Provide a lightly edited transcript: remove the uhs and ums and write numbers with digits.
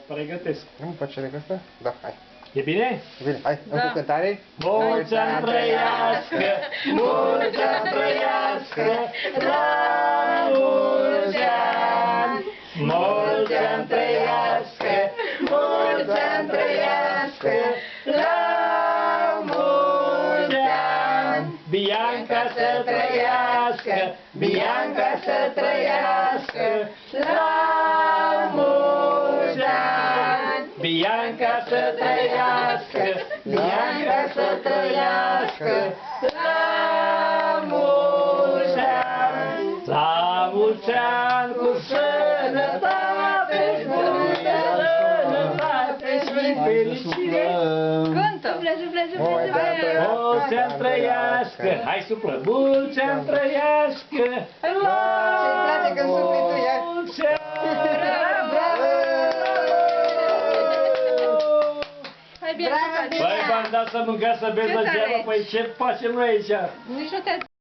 pregătesc. Nu mă face asta? Da, hai. E bine? Bine, hai, încă cântare. Mulți ani trăiască, mulți ani trăiască, la mulți ani! Mulți ani trăiască, mulți ani trăiască, la mulți ani! Bianca să trăiască, Bianca să trăiască, la mulți ani! Bianca să trăiască, Bianca să trăiască, la mulți ani! La mulți ani cu sănătate și multă sănătate și fericire! Cântă! Mulți ani trăiască! Hai suplă! Mulți ani trăiască! La mulți ani! Hai bine, Băi, v-am dat să mâncați, să beți la geamă, păi ce facem noi aici? nici nu te